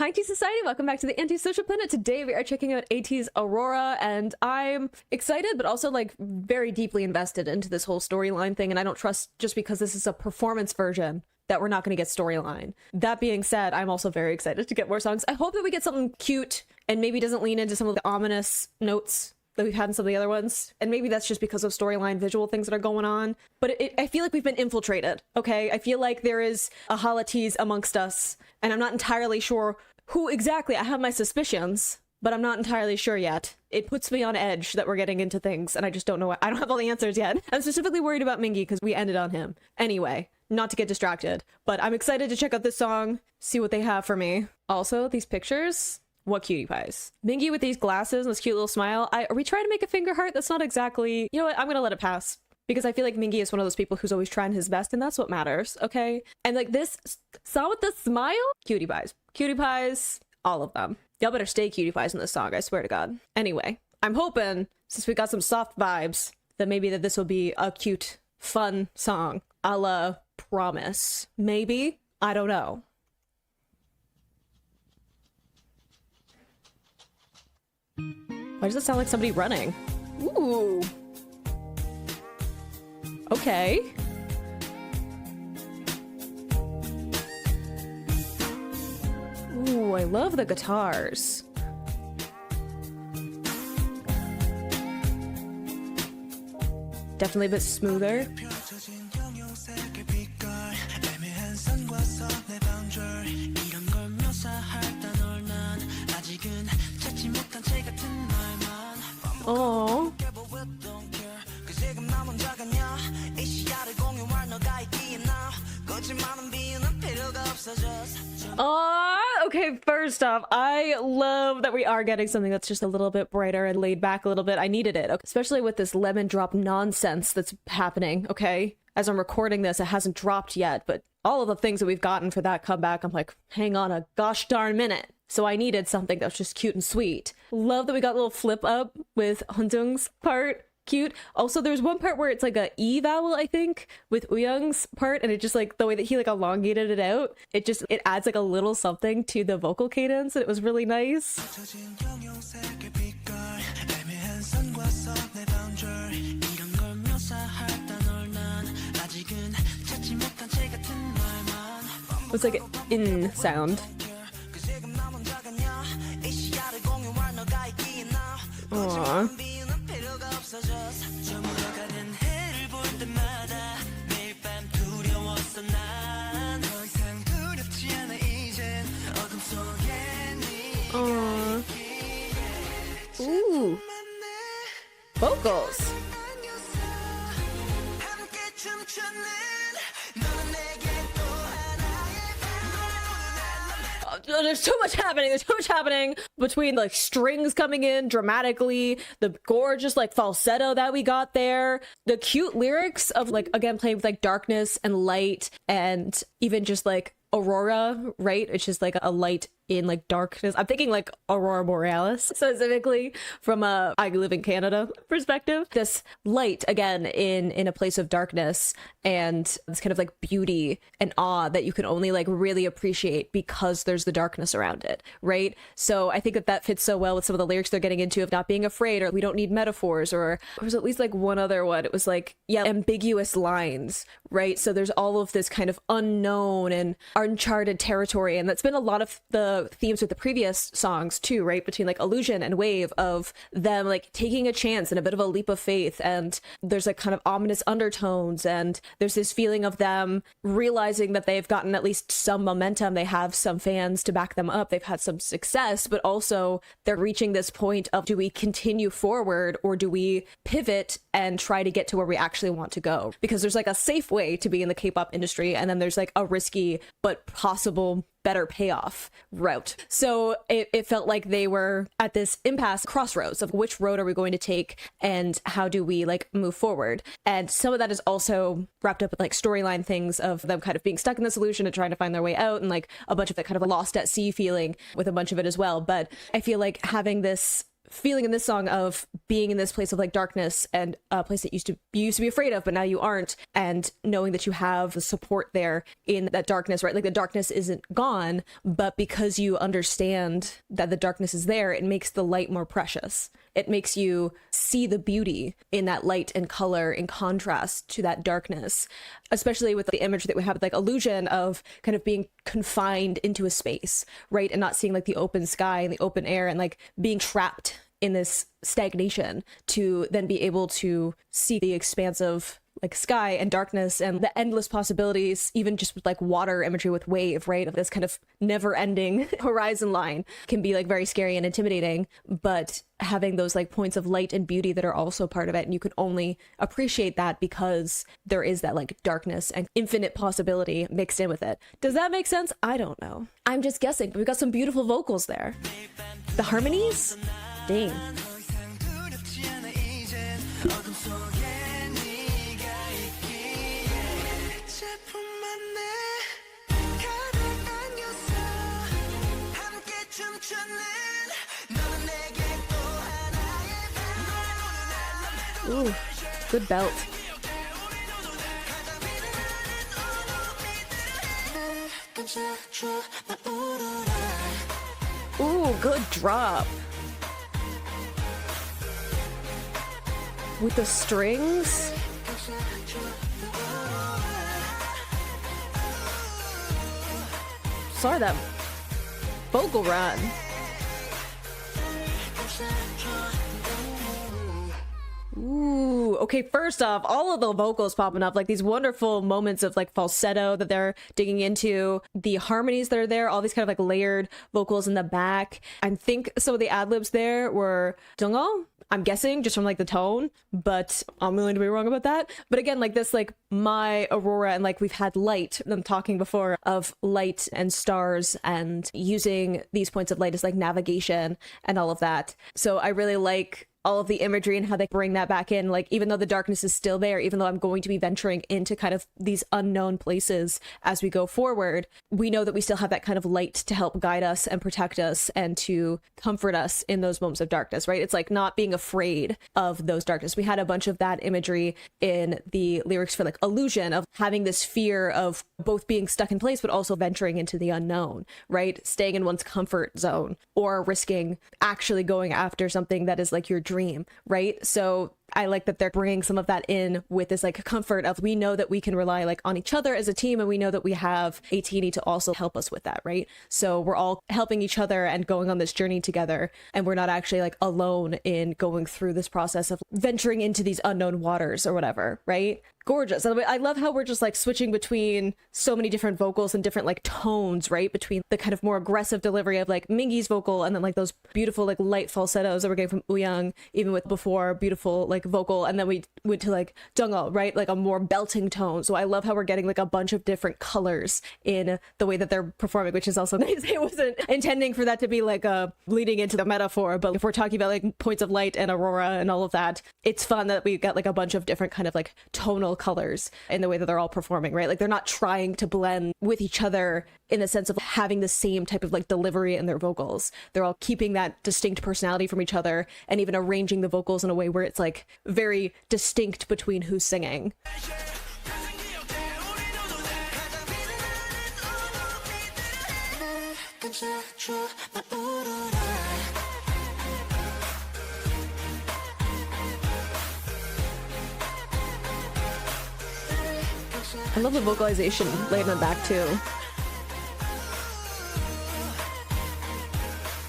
Hi, Tea Society. Welcome back to the Anti-Social Planet. Today we are checking out ATEEZ Aurora, and I'm excited, but also like very deeply invested into this whole storyline thing. And I don't trust just because this is a performance version that we're not going to get storyline. That being said, I'm also very excited to get more songs. I hope that we get something cute and maybe doesn't lean into some of the ominous notes that we've had in some of the other ones. And maybe that's just because of storyline visual things that are going on. But I feel like we've been infiltrated, okay? I feel like there is a ATEEZ amongst us, and I'm not entirely sure who exactly. I have my suspicions, but I'm not entirely sure yet. It puts me on edge that we're getting into things, and I just don't know what. I don't have all the answers yet. I'm specifically worried about Mingi because we ended on him. Anyway, not to get distracted, but I'm excited to check out this song, see what they have for me. Also, these pictures, what cutie pies. Mingi with these glasses and this cute little smile. Are we trying to make a finger heart? That's not exactly, you know what, I'm gonna let it pass. Because I feel like Mingi is one of those people who's always trying his best, and that's what matters, okay? And like this song with the smile? Cutie pies. Cutie pies, all of them. Y'all better stay cutie pies in this song, I swear to God. Anyway, I'm hoping, since we got some soft vibes, that maybe that this will be a cute, fun song. A la Promise. Maybe? I don't know. Why does it sound like somebody running? Ooh. Okay. Ooh, I love the guitars. Definitely a bit smoother. Oh. Okay, first off, I love that we are getting something that's just a little bit brighter and laid back a little bit. I needed it, especially with this lemon drop nonsense that's happening, okay? As I'm recording this, it hasn't dropped yet, but all of the things that we've gotten for that comeback, I'm like, hang on a gosh darn minute. So I needed something that's just cute and sweet. Love that we got a little flip up with Hunjung's part. Cute. Also, there's one part where it's like a E vowel, I think, with Uyung's part, and it just like the way that he like elongated it out, it adds like a little something to the vocal cadence, and it was really nice. It's like an in sound. Aww. Aww. Ooh. Vocals. There's so much happening. There's so much happening between like strings coming in dramatically, the gorgeous like falsetto that we got there, the cute lyrics of like, again, playing with like darkness and light, and even just like Aurora, right? It's just like a light in like darkness. I'm thinking like Aurora Borealis, specifically from a I live in Canada perspective. This light again in a place of darkness, and this kind of like beauty and awe that you can only like really appreciate because there's the darkness around it, right? So I think that that fits so well with some of the lyrics they're getting into of not being afraid, or we don't need metaphors, or there was at least like one other one. It was like, yeah, ambiguous lines, right? So there's all of this kind of unknown and uncharted territory, and that's been a lot of the themes with the previous songs too, right? Between like Illusion and Wave, of them like taking a chance and a bit of a leap of faith, and there's like kind of ominous undertones, and there's this feeling of them realizing that they've gotten at least some momentum, they have some fans to back them up, they've had some success, but also they're reaching this point of, do we continue forward or do we pivot and try to get to where we actually want to go? Because there's like a safe way to be in the K-pop industry, and then there's like a risky but possible better payoff route. So it felt like they were at this impasse crossroads of which road are we going to take and how do we like move forward. And some of that is also wrapped up with like storyline things of them kind of being stuck in the solution and trying to find their way out, and like a bunch of that kind of lost at sea feeling with a bunch of it as well. But I feel like having this feeling in this song of being in this place of like darkness and a place that you used to be afraid of, but now you aren't, and knowing that you have the support there in that darkness, right? Like the darkness isn't gone, but because you understand that the darkness is there, it makes the light more precious. It makes you see the beauty in that light and color in contrast to that darkness, especially with the image that we have, like illusion of kind of being confined into a space, right? And not seeing like the open sky and the open air and like being trapped in this stagnation, to then be able to see the expansive like sky and darkness and the endless possibilities, even just with like water imagery with wave, right? Of this kind of never ending horizon line can be like very scary and intimidating, but having those like points of light and beauty that are also part of it. And you can only appreciate that because there is that like darkness and infinite possibility mixed in with it. Does that make sense? I don't know. I'm just guessing, but we've got some beautiful vocals there. The harmonies? Dang. Ooh, good belt. Ooh, good drop. With the strings. Sorry, that vocal run. Ooh, okay, first off, all of the vocals popping up, like these wonderful moments of like falsetto that they're digging into, the harmonies that are there, all these kind of like layered vocals in the back. I think some of the ad-libs there were Jungho, I'm guessing, just from like the tone, but I'm willing to be wrong about that. But again, like this, like my Aurora, and like we've had light, I'm talking before of light and stars and using these points of light as like navigation and all of that. So I really like all of the imagery and how they bring that back in. Like, even though the darkness is still there, even though I'm going to be venturing into kind of these unknown places as we go forward, we know that we still have that kind of light to help guide us and protect us and to comfort us in those moments of darkness, right? It's like not being afraid of those darkness. We had a bunch of that imagery in the lyrics for like Illusion, of having this fear of both being stuck in place, but also venturing into the unknown, right? Staying in one's comfort zone or risking actually going after something that is like your dream, right? So I like that they're bringing some of that in with this like comfort of, we know that we can rely like on each other as a team, and we know that we have ATEEZ to also help us with that, right? So we're all helping each other and going on this journey together, and we're not actually like alone in going through this process of venturing into these unknown waters or whatever, right? Gorgeous. I love how we're just like switching between so many different vocals and different like tones, right? Between the kind of more aggressive delivery of like Mingi's vocal and then like those beautiful like light falsettos that we're getting from Wooyoung, even with before beautiful like vocal, and then we went to like Jungho, right? Like a more belting tone. So I love how we're getting like a bunch of different colors in the way that they're performing, which is also nice. It wasn't intending for that to be like a leading into the metaphor, but if we're talking about like points of light and Aurora and all of that, it's fun that we got like a bunch of different kind of like tonal colors in the way that they're all performing, right? Like they're not trying to blend with each other in the sense of having the same type of like delivery in their vocals. They're all keeping that distinct personality from each other, and even arranging the vocals in a way where it's like very distinct between who's singing. I love the vocalization laid in the back too.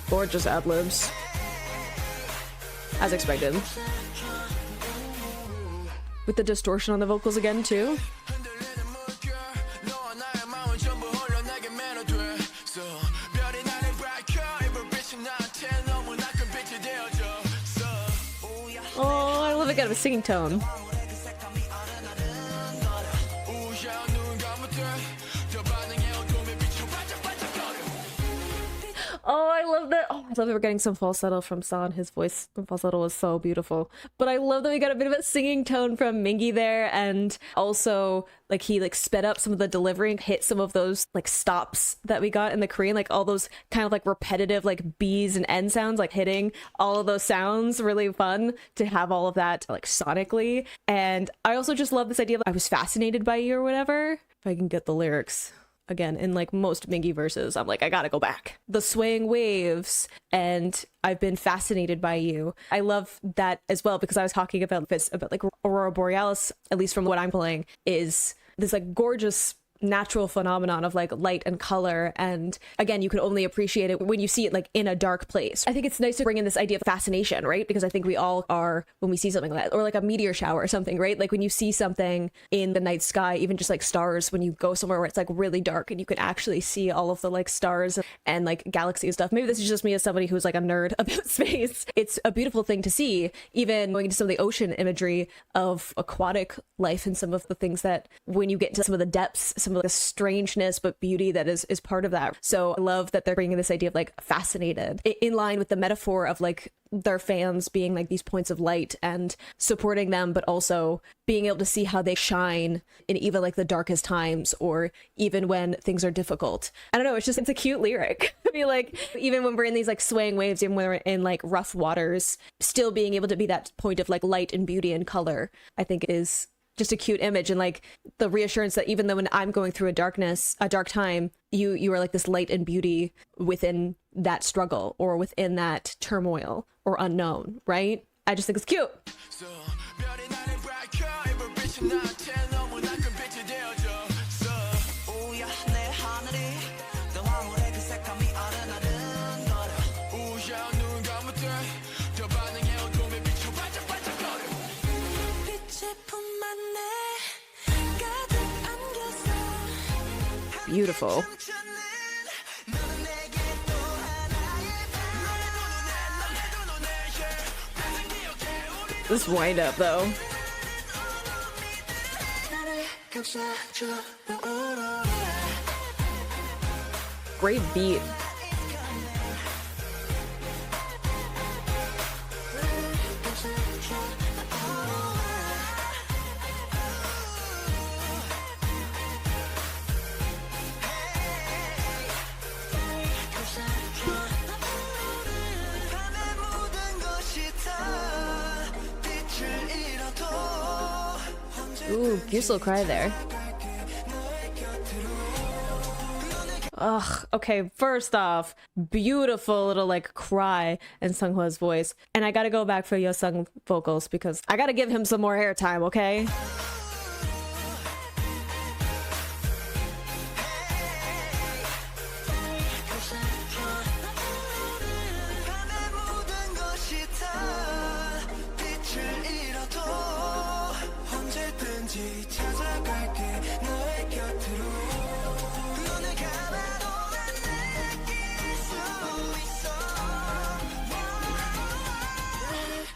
Gorgeous ad-libs. As expected. With the distortion on the vocals again too. Oh, I love it, got a singing tone. Oh, I love that. Oh, I love that we're getting some falsetto from San. His voice falsetto was so beautiful. But I love that we got a bit of a singing tone from Mingi there, and also like he like sped up some of the delivery and hit some of those like stops that we got in the Korean, like all those kind of like repetitive like B's and N sounds, like hitting all of those sounds. Really fun to have all of that like sonically. And I also just love this idea of I was fascinated by you or whatever. If I can get the lyrics. Again, in like most Mingi verses, I'm like, I gotta go back. The swaying waves, and I've been fascinated by you. I love that as well, because I was talking about this, about like Aurora Borealis, at least from what I'm playing, is this like gorgeous natural phenomenon of like light and color, and again, you can only appreciate it when you see it like in a dark place. I think it's nice to bring in this idea of fascination, right? Because I think we all are when we see something like that, or like a meteor shower or something, right? Like when you see something in the night sky, even just like stars, when you go somewhere where it's like really dark and you can actually see all of the like stars and like galaxy and stuff. Maybe this is just me as somebody who's like a nerd about space. It's a beautiful thing to see, even going into some of the ocean imagery of aquatic life and some of the things that when you get into some of the depths, some of the strangeness but beauty that is part of that. So I love that they're bringing this idea of like fascinated in line with the metaphor of like their fans being like these points of light and supporting them, but also being able to see how they shine in even like the darkest times, or even when things are difficult. I don't know, it's a cute lyric. I feel like even when we're in these like swaying waves, even when we're in like rough waters, still being able to be that point of like light and beauty and color, I think is just a cute image, and like the reassurance that even though when I'm going through a dark time, you are like this light and beauty within that struggle or within that turmoil or unknown, right? I just think it's cute. Beautiful. This wind up though. Great beat. Ooh, Goose will cry there. Ugh, okay, first off, beautiful little like cry in Sunghwa's voice. And I gotta go back for Yeosung vocals because I gotta give him some more airtime, okay?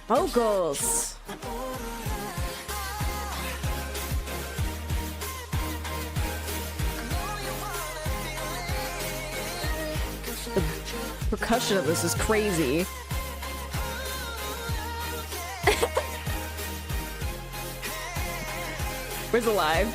Vocals. The percussion of this is crazy. Where's Alive?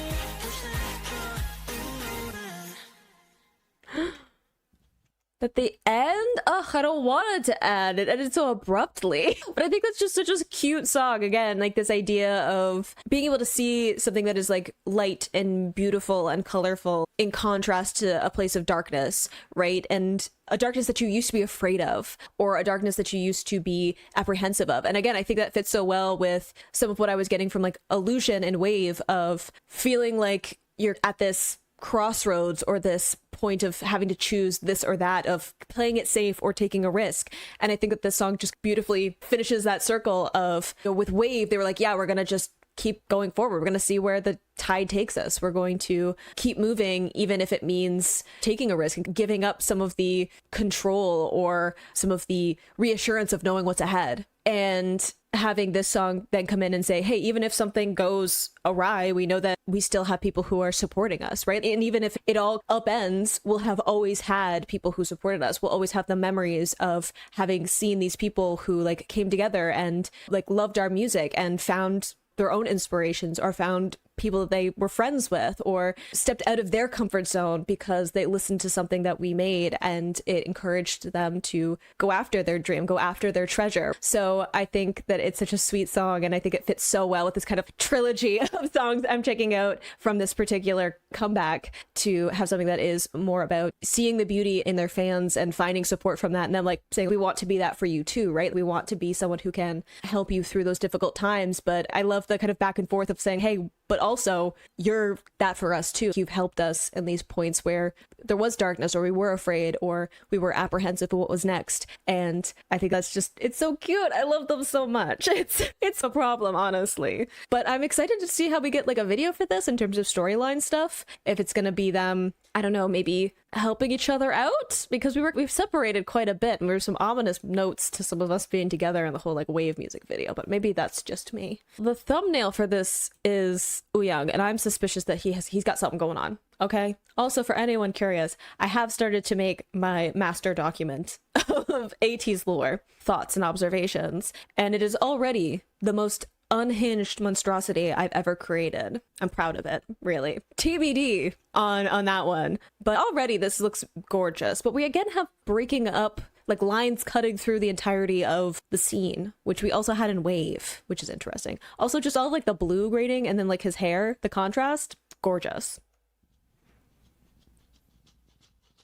At the end? Ugh, I don't want it to end. It ended so abruptly. But I think that's just such a cute song. Again, like this idea of being able to see something that is like light and beautiful and colorful in contrast to a place of darkness, right? And a darkness that you used to be afraid of, or a darkness that you used to be apprehensive of. And again, I think that fits so well with some of what I was getting from like Illusion and Wave, of feeling like you're at this crossroads or this point of having to choose this or that, of playing it safe or taking a risk. And I think that this song just beautifully finishes that circle of, you know, with Wave, they were like, yeah, we're gonna just keep going forward. We're going to see where the tide takes us. We're going to keep moving, even if it means taking a risk and giving up some of the control or some of the reassurance of knowing what's ahead. And having this song then come in and say, hey, even if something goes awry, we know that we still have people who are supporting us, right? And even if it all upends, we'll have always had people who supported us. We'll always have the memories of having seen these people who like came together and like loved our music and found their own inspirations or found people that they were friends with or stepped out of their comfort zone because they listened to something that we made and it encouraged them to go after their dream, go after their treasure. So I think that it's such a sweet song, and I think it fits so well with this kind of trilogy of songs I'm checking out from this particular comeback, to have something that is more about seeing the beauty in their fans and finding support from that, and then like saying we want to be that for you too, right? We want to be someone who can help you through those difficult times. But I love the kind of back and forth of saying, hey, but also you're that for us too. You've helped us in these points where there was darkness or we were afraid or we were apprehensive of what was next. And I think that's just, it's so cute. I love them so much. It's a problem, honestly. But I'm excited to see how we get like a video for this in terms of storyline stuff. If it's going to be them, I don't know, maybe helping each other out, because we've separated quite a bit and there's some ominous notes to some of us being together in the whole like wave music video, but maybe that's just me. The thumbnail for this is Wooyoung, and I'm suspicious that he's got something going on. Okay. Also, for anyone curious, I have started to make my master document of ATEEZ lore, thoughts and observations, and it is already the most unhinged monstrosity I've ever created. I'm proud of it, really. TBD on that one. But already this looks gorgeous. But we again have breaking up, like lines cutting through the entirety of the scene, which we also had in Wave, which is interesting. Also just all like the blue grading and then like his hair, the contrast, gorgeous.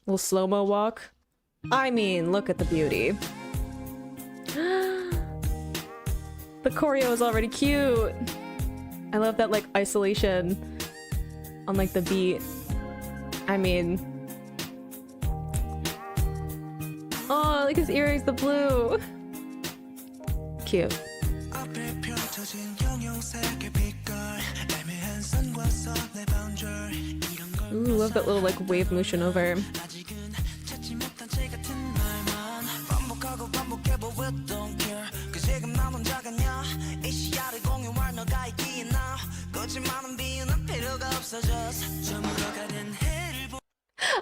Little slow-mo walk. I mean, look at the beauty. The choreo is already cute. I love that like isolation on like the beat. I mean, oh, like his earrings, the blue. Cute. Ooh, love that little like wave motion over.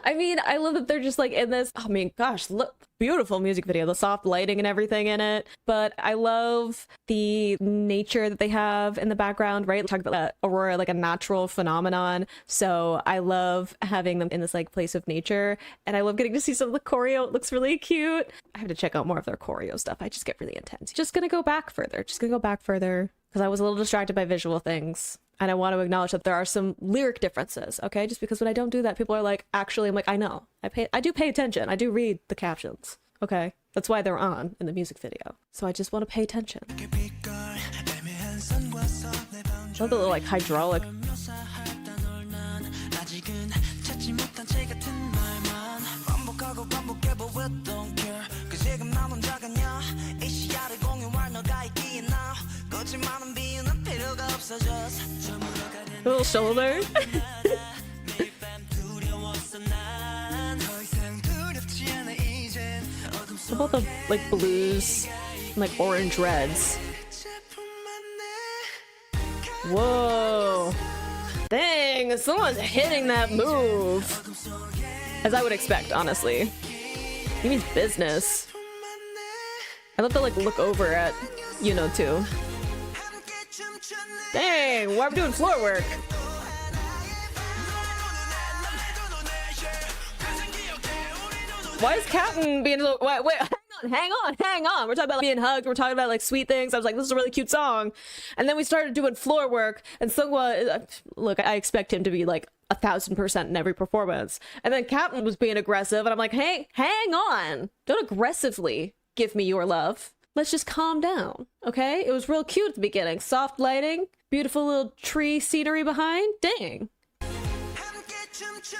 I mean, I love that they're just like in this, I mean, gosh, look, beautiful music video, the soft lighting and everything in it. But I love the nature that they have in the background, right? Talk about Aurora, like a natural phenomenon. So I love having them in this like place of nature. And I love getting to see some of the choreo. It looks really cute. I have to check out more of their choreo stuff. I just get really intense. Just gonna go back further. Because I was a little distracted by visual things. And I want to acknowledge that there are some lyric differences, okay? Just because when I don't do that, people are like, actually, I'm like, I know. I do pay attention. I do read the captions, okay? That's why they're on in the music video. So I just want to pay attention. I love the little, like, hydraulic. Little shoulder. What about the like blues and like orange reds? Whoa. Dang, someone's hitting that move. As I would expect, honestly. He means business. I love to like look over at, you know, too. Dang, why are we doing floor work? Why is Captain being so... Wait, hang on. We're talking about like, being hugged. We're talking about like sweet things. I was like, this is a really cute song. And then we started doing floor work. And Seungwa, look, I expect him to be like 1,000% in every performance. And then Captain was being aggressive. And I'm like, hey, hang on. Don't aggressively give me your love. Let's just calm down, okay? It was real cute at the beginning. Soft lighting, beautiful little tree scenery behind. Dang.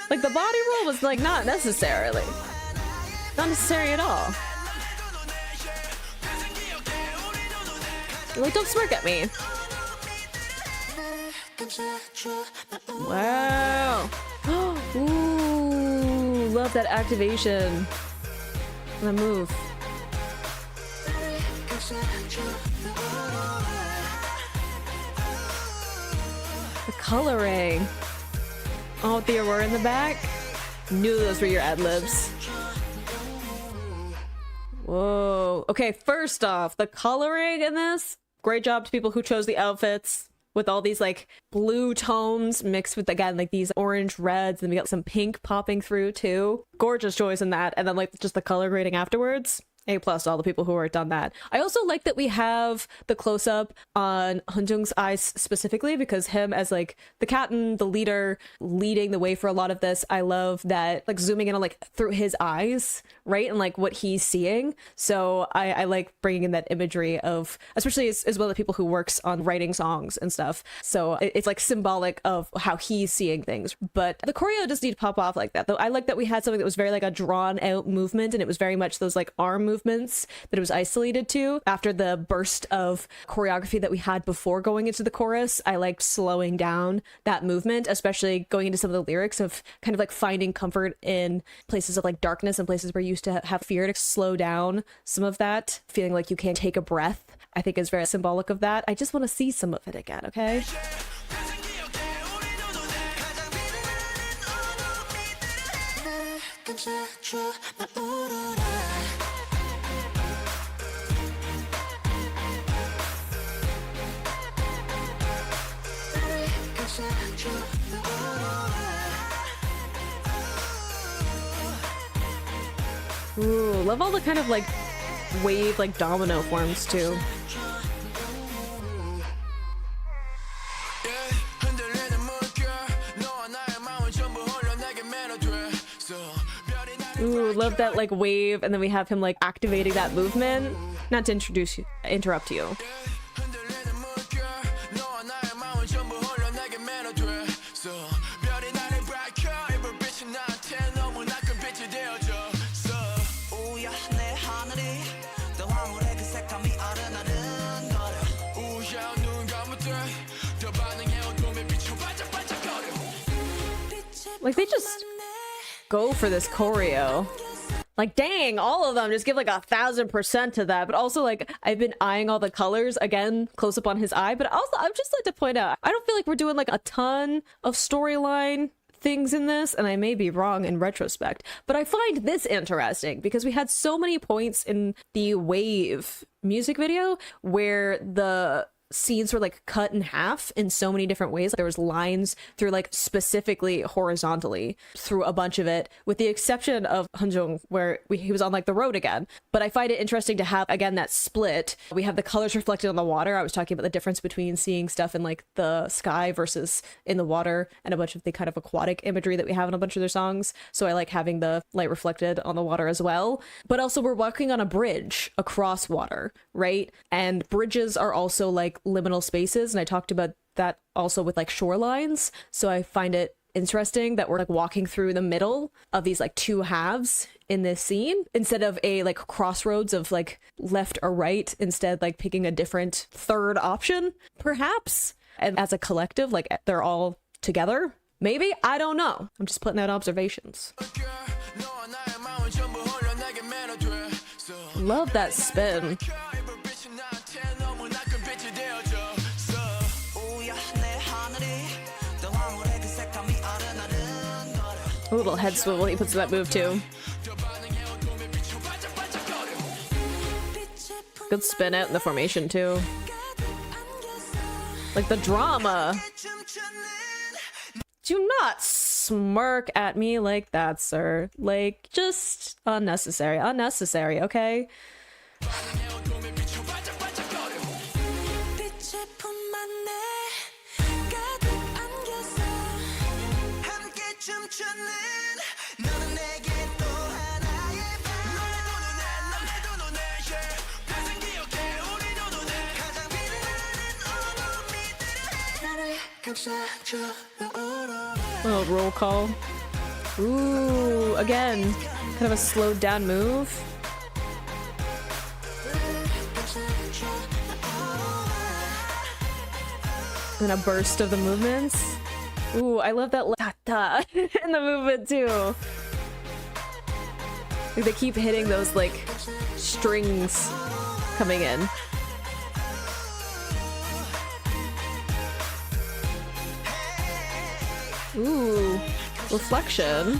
Like the body roll was like not necessarily. Not necessary at all. Like, don't smirk at me. Wow. Ooh, love that activation. The move. The coloring. Oh, the Aurora in the back. Knew those were your ad-libs. Whoa. Okay, first off, the coloring in this. Great job to people who chose the outfits with all these like blue tones mixed with, again, like these orange reds, and we got some pink popping through too. Gorgeous choice in that. And then like just the color grading afterwards. A+ to all the people who have done that. I also like that we have the close-up on Hunjung's eyes specifically, because him as like the captain, the leader, leading the way for a lot of this. I love that, like zooming in on like through his eyes, right? And like what he's seeing. So I like bringing in that imagery of, especially as well, the people who works on writing songs and stuff. So it's like symbolic of how he's seeing things. But the choreo does need to pop off like that, though. I like that we had something that was very like a drawn out movement, and it was very much those like arm movements that it was isolated to after the burst of choreography that we had before going into the chorus. I liked slowing down that movement, especially going into some of the lyrics of kind of like finding comfort in places of like darkness and places where you used to have fear, to slow down some of that, feeling like you can't take a breath. I think is very symbolic of that. I just want to see some of it again, okay? Ooh, love all the kind of like wave, like domino forms too. Ooh, love that like wave, and then we have him like activating that movement. Not to interrupt you. Like they just go for this choreo. Like, dang, all of them just give like 1,000% to that. But also, like, I've been eyeing all the colors again, close up on his eye. But also, I'd just like to point out, I don't feel like we're doing like a ton of storyline things in this, and I may be wrong in retrospect, but I find this interesting because we had so many points in the Wave music video where the scenes were like cut in half in so many different ways. There was lines through like specifically horizontally through a bunch of it, with the exception of Hunjung where he was on like the road again. But I find it interesting to have again that split. We have the colors reflected on the water. I was talking about the difference between seeing stuff in like the sky versus in the water, and a bunch of the kind of aquatic imagery that we have in a bunch of their songs. So I like having the light reflected on the water as well. But also we're walking on a bridge across water, right? And bridges are also like liminal spaces, and I talked about that also with like shorelines. So I find it interesting that we're like walking through the middle of these like two halves in this scene instead of a like crossroads of like left or right, instead like picking a different third option perhaps, and as a collective like they're all together. Maybe, I don't know, I'm just putting out observations. Love that spin. A little head swivel he puts in that move too. Good spin out in the formation too. Like the drama. Do not smirk at me like that, sir. Like, just unnecessary. Unnecessary, okay? Little roll call. Ooh, again, kind of a slowed down move. And a burst of the movements. Ooh, I love that ta-ta in the movement too. Like, they keep hitting those like strings coming in. Ooh, reflection.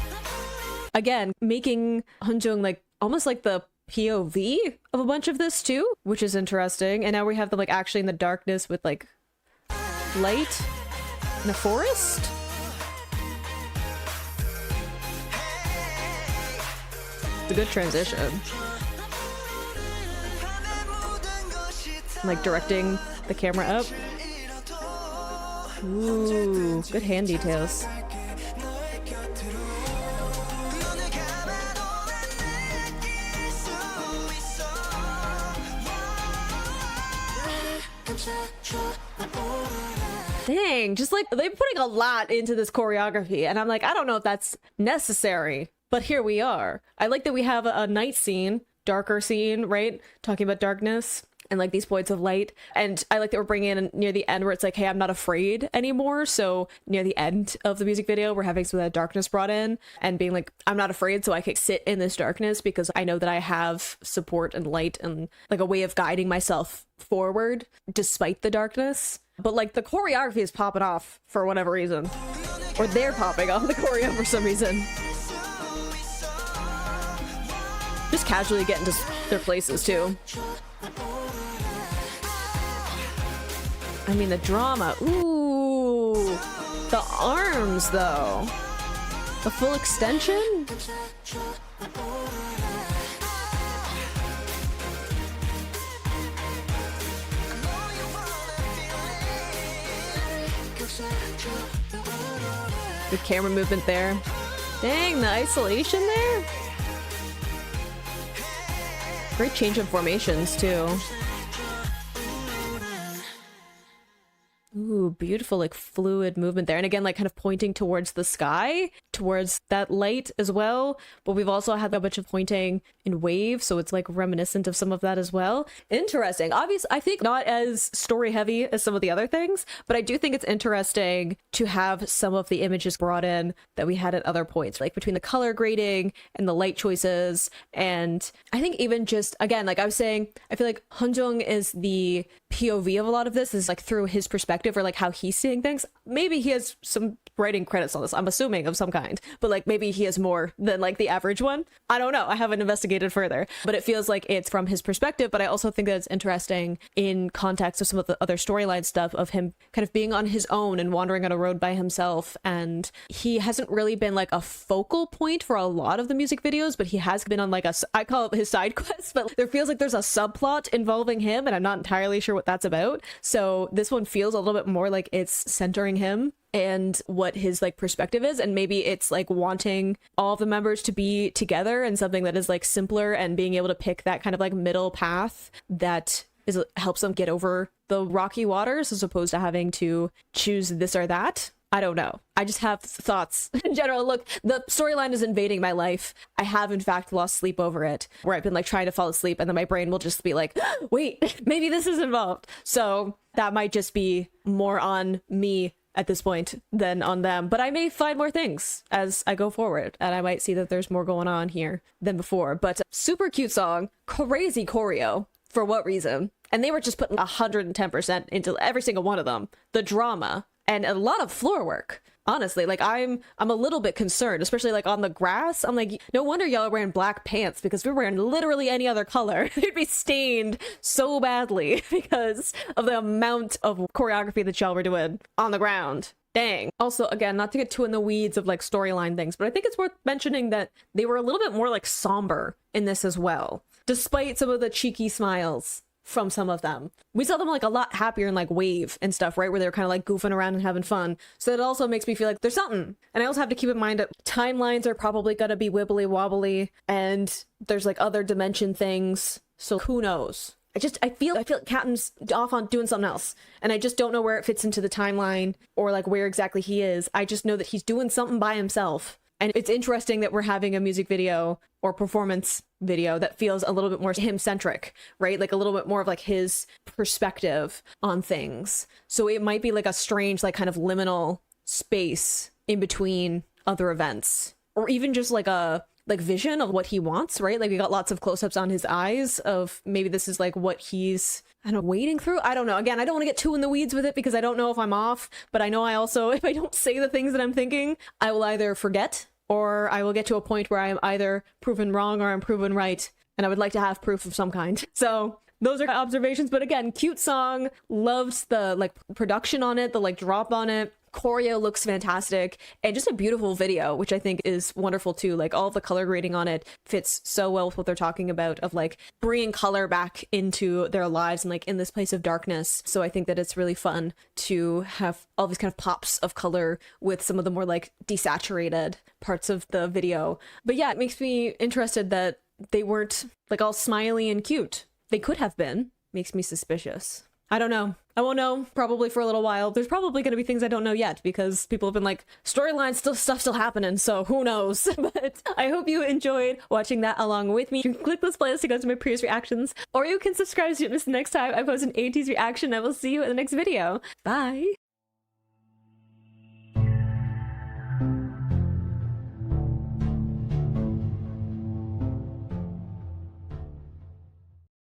Again, making Hunjung like almost like the POV of a bunch of this too, which is interesting. And now we have them like actually in the darkness with like light in a forest. It's a good transition. Like directing the camera up. Ooh, good hand details. Dang, just like they're putting a lot into this choreography, and I'm like, I don't know if that's necessary, but here we are. I like that we have a night scene, darker scene, right? Talking about darkness and like these points of light. And I like that we're bringing in near the end where it's like, hey, I'm not afraid anymore. So near the end of the music video, we're having some of that darkness brought in and being like, I'm not afraid, so I can sit in this darkness because I know that I have support and light and like a way of guiding myself forward despite the darkness. But like the choreography is popping off for whatever reason, or they're popping off the choreo for some reason. Just casually get into their places too. I mean, the drama. Ooh, the arms though. The full extension. Good camera movement there. Dang, the isolation there. Great change of formations too. Ooh, beautiful, like fluid movement there. And again, like kind of pointing towards the sky, towards that light as well. But we've also had a bunch of pointing in waves, so it's like reminiscent of some of that as well. Interesting. Obviously, I think not as story heavy as some of the other things, but I do think it's interesting to have some of the images brought in that we had at other points, like between the color grading and the light choices. And I think even just, again, like I was saying, I feel like Hunjung is the POV of a lot of this, is like through his perspective or like how he's seeing things. Maybe he has some writing credits on this, I'm assuming, of some kind, but like maybe he has more than like the average one. I don't know, I haven't investigated further, but it feels like it's from his perspective. But I also think that it's interesting in context of some of the other storyline stuff of him kind of being on his own and wandering on a road by himself. And he hasn't really been like a focal point for a lot of the music videos, but he has been on like a, I call it his side quest, but there feels like there's a subplot involving him, and I'm not entirely sure what that's about. So this one feels a little bit more like it's centering him and what his like perspective is, and maybe it's like wanting all of the members to be together and something that is like simpler, and being able to pick that kind of like middle path that is helps them get over the rocky waters as opposed to having to choose this or that. I don't know. I just have thoughts in general. Look, the storyline is invading my life. I have in fact lost sleep over it, where I've been like trying to fall asleep and then my brain will just be like, wait, maybe this is involved. So that might just be more on me at this point than on them, but I may find more things as I go forward, and I might see that there's more going on here than before. But super cute song, crazy choreo. For what reason? And they were just putting 110% into every single one of them. The drama and a lot of floor work. Honestly, like I'm a little bit concerned, especially like on the grass. I'm like, no wonder y'all are wearing black pants, because if we were wearing literally any other color, they'd be stained so badly because of the amount of choreography that y'all were doing on the ground. Dang. Also, again, not to get too in the weeds of like storyline things, but I think it's worth mentioning that they were a little bit more like somber in this as well, despite some of the cheeky smiles from some of them. We saw them like a lot happier in like Wave and stuff, right, where they're kind of like goofing around and having fun. So it also makes me feel like there's something. And I also have to keep in mind that timelines are probably gonna be wibbly wobbly, and there's like other dimension things, so who knows. I feel like Captain's off on doing something else, and I just don't know where it fits into the timeline or like where exactly he is. I just know that he's doing something by himself. And it's interesting that we're having a music video or performance video that feels a little bit more him centric, right? Like a little bit more of like his perspective on things. So it might be like a strange, like kind of liminal space in between other events, or even just like a vision of what he wants, right? Like we got lots of close-ups on his eyes of maybe this is like what he's, I don't know, wading through. I don't know. Again, I don't want to get too in the weeds with it because I don't know if I'm off, but I know I also, if I don't say the things that I'm thinking, I will either forget or I will get to a point where I am either proven wrong or I'm proven right. And I would like to have proof of some kind. So those are observations. But again, cute song. Loved the like production on it, the like drop on it. Choreo looks fantastic, and just a beautiful video, which I think is wonderful too. Like all the color grading on it fits so well with what they're talking about of like bringing color back into their lives and like in this place of darkness. So I think that it's really fun to have all these kind of pops of color with some of the more like desaturated parts of the video. But yeah, it makes me interested that they weren't like all smiley and cute. They could have been. Makes me suspicious. I don't know. I won't know probably for a little while. There's probably going to be things I don't know yet stuff still happening, so who knows. But I hope you enjoyed watching that along with me. You can click this playlist to go to my previous reactions, or you can subscribe so you don't miss the next time I post an ATEEZ reaction. I will see you in the next video. Bye!